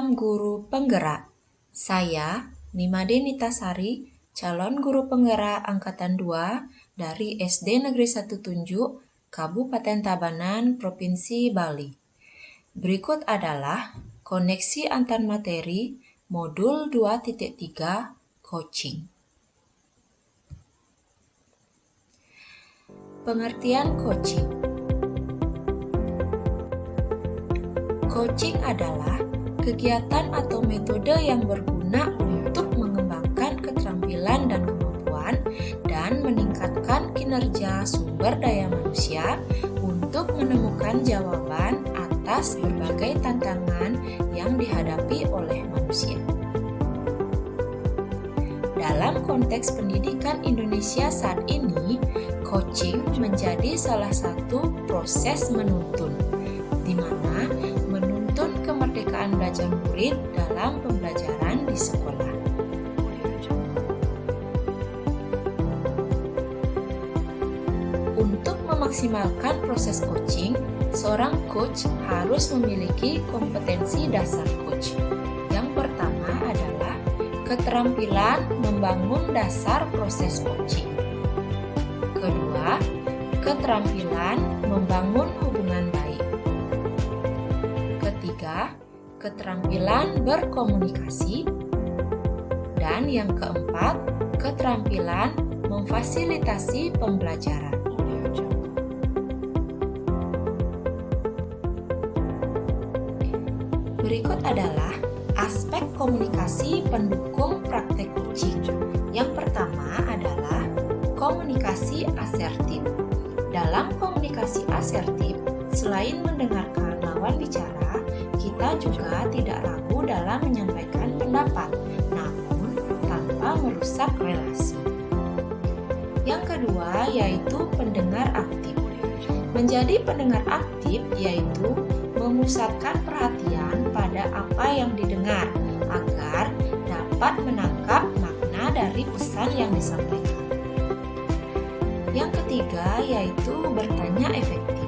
Salam Guru Penggerak. Saya, Nimade Nitasari, calon guru penggerak Angkatan 2 dari SD Negeri 1 Tunjuk, Kabupaten Tabanan, Provinsi Bali. Berikut adalah koneksi antar materi modul 2.3 coaching. Pengertian coaching. Coaching adalah kegiatan atau metode yang berguna untuk mengembangkan keterampilan dan kemampuan dan meningkatkan kinerja sumber daya manusia untuk menemukan jawaban atas berbagai tantangan yang dihadapi oleh manusia. Dalam konteks pendidikan Indonesia saat ini, coaching menjadi salah satu proses menuntun, di mana menuntun kemerdekaan belajar murid dalam pembelajaran di sekolah. Untuk memaksimalkan proses coaching, seorang coach harus memiliki kompetensi dasar coach. Yang pertama adalah keterampilan membangun dasar proses coaching. Kedua, keterampilan membangun hubungan baik. Ketiga, keterampilan berkomunikasi. Dan yang keempat, keterampilan memfasilitasi pembelajaran. Berikut adalah aspek komunikasi pendukung praktek coaching. Yang pertama adalah komunikasi asertif. Dalam komunikasi asertif, selain mendengarkan lawan bicara, kita juga tidak ragu dalam menyampaikan pendapat, namun tanpa merusak relasi. Yang kedua yaitu pendengar aktif. Menjadi pendengar aktif yaitu memusatkan perhatian pada apa yang didengar agar dapat menangkap makna dari pesan yang disampaikan. Yang ketiga yaitu bertanya efektif.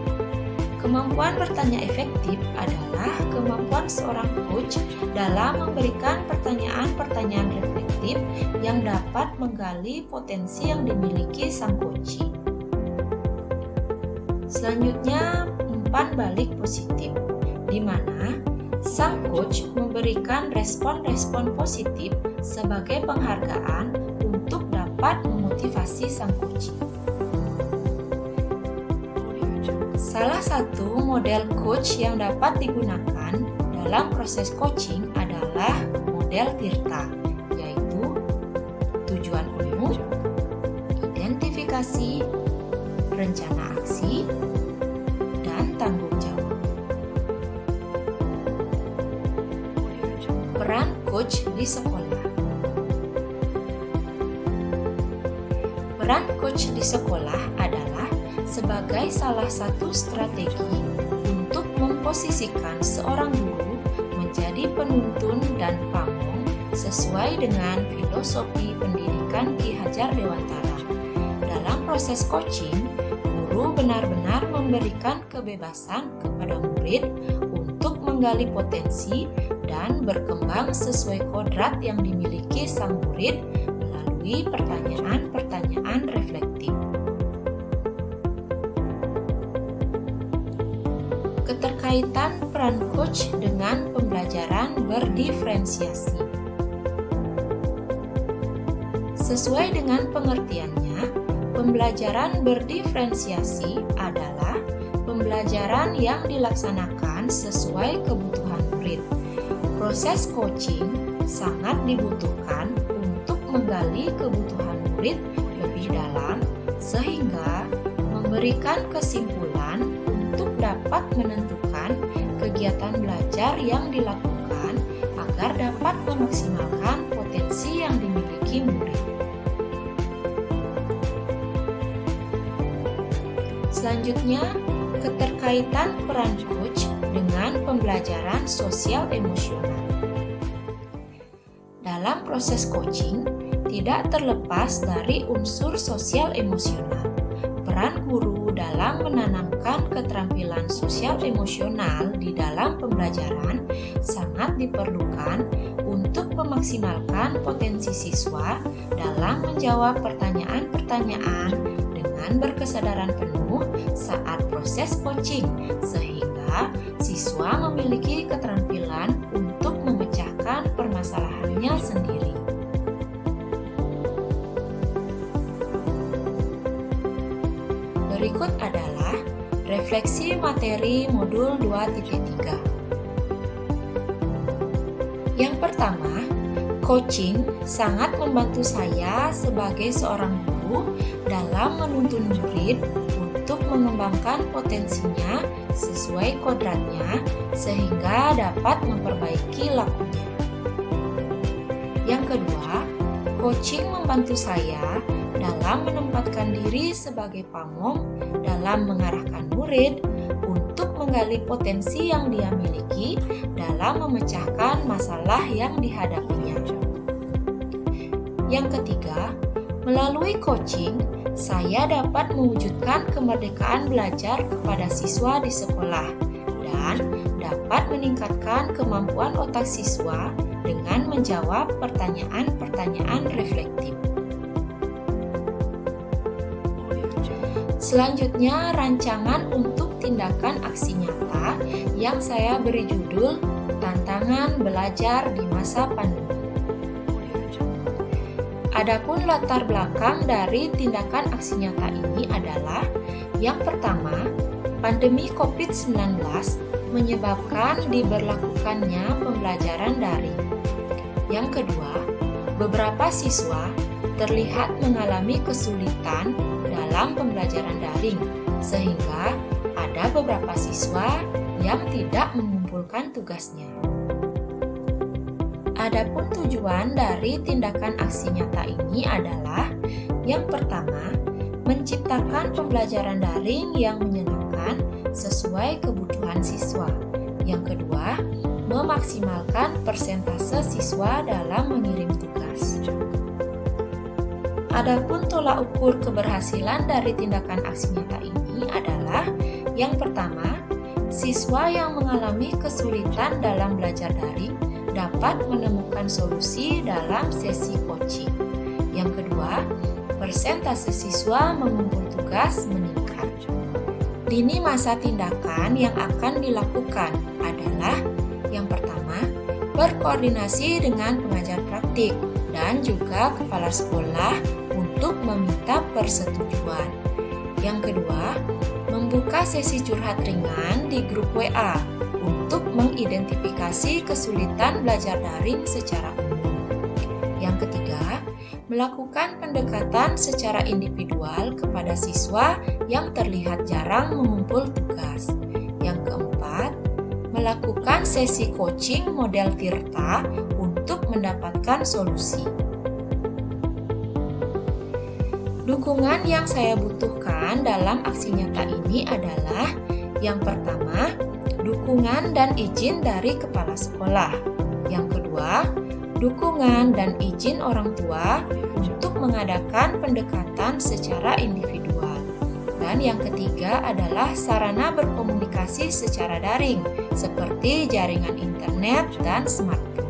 Kemampuan bertanya efektif adalah kemampuan seorang coach dalam memberikan pertanyaan-pertanyaan reflektif yang dapat menggali potensi yang dimiliki sang coach. Selanjutnya, umpan balik positif, di mana sang coach memberikan respon-respon positif sebagai penghargaan untuk dapat memotivasi sang coach. Salah satu model coach yang dapat digunakan dalam proses coaching adalah model TIRTA, yaitu tujuan umum, identifikasi, rencana aksi, dan tanggung jawab. Peran coach di sekolah. Peran coach di sekolah adalah sebagai salah satu strategi untuk memposisikan seorang guru menjadi penuntun dan pamong sesuai dengan filosofi pendidikan Ki Hajar Dewantara. Dalam proses coaching, guru benar-benar memberikan kebebasan kepada murid untuk menggali potensi dan berkembang sesuai kodrat yang dimiliki sang murid melalui pertanyaan-pertanyaan reflektif. Keterkaitan peran coach dengan pembelajaran berdiferensiasi. Sesuai dengan pengertiannya, pembelajaran berdiferensiasi adalah pembelajaran yang dilaksanakan sesuai kebutuhan murid. Proses coaching sangat dibutuhkan untuk menggali kebutuhan murid lebih dalam sehingga memberikan kesimpulan untuk dapat menentukan kegiatan belajar yang dilakukan agar dapat memaksimalkan potensi yang dimiliki murid. Selanjutnya, keterkaitan peran coach dengan pembelajaran sosial emosional. Dalam proses coaching, tidak terlepas dari unsur sosial emosional. Peran peran guru dalam menanamkan keterampilan sosial emosional di dalam pembelajaran sangat diperlukan untuk memaksimalkan potensi siswa dalam menjawab pertanyaan-pertanyaan dengan berkesadaran penuh saat proses coaching, sehingga siswa memiliki keterampilan untuk memecahkan permasalahannya sendiri. Berikut adalah refleksi materi modul 2.3. Yang pertama, coaching sangat membantu saya sebagai seorang guru dalam menuntun murid untuk mengembangkan potensinya sesuai kodratnya sehingga dapat memperbaiki lakunya. Yang kedua, coaching membantu saya dalam menempatkan diri sebagai pamong dalam mengarahkan murid untuk menggali potensi yang dia miliki dalam memecahkan masalah yang dihadapinya. Yang ketiga, melalui coaching, saya dapat mewujudkan kemerdekaan belajar kepada siswa di sekolah dan dapat meningkatkan kemampuan otak siswa dengan menjawab pertanyaan-pertanyaan reflektif. Selanjutnya, rancangan untuk tindakan aksi nyata yang saya beri judul Tantangan Belajar di Masa Pandemi. Adapun latar belakang dari tindakan aksi nyata ini adalah yang pertama, pandemi COVID-19 menyebabkan diberlakukannya pembelajaran daring. Yang kedua, beberapa siswa terlihat mengalami kesulitan dalam pembelajaran daring, sehingga ada beberapa siswa yang tidak mengumpulkan tugasnya. Adapun tujuan dari tindakan aksi nyata ini adalah yang pertama, menciptakan pembelajaran daring yang menyenangkan sesuai kebutuhan siswa. Yang kedua, memaksimalkan persentase siswa dalam mengirim tugas. Adapun tolak ukur keberhasilan dari tindakan aksi nyata ini adalah yang pertama, siswa yang mengalami kesulitan dalam belajar daring dapat menemukan solusi dalam sesi coaching. Yang kedua, persentase siswa mengumpul tugas meningkat. Lini masa tindakan yang akan dilakukan adalah yang pertama, berkoordinasi dengan pengajar praktik dan juga kepala sekolah untuk meminta persetujuan. Yang kedua, membuka sesi curhat ringan di grup WA untuk mengidentifikasi kesulitan belajar daring secara umum. Yang ketiga, melakukan pendekatan secara individual kepada siswa yang terlihat jarang mengumpul tugas. Yang keempat, melakukan sesi coaching model Tirta untuk mendapatkan solusi. Dukungan yang saya butuhkan dalam aksi nyata ini adalah yang pertama, dukungan dan izin dari kepala sekolah. Yang kedua, dukungan dan izin orang tua untuk mengadakan pendekatan secara individual. Dan yang ketiga adalah sarana berkomunikasi secara daring, seperti jaringan internet dan smartphone.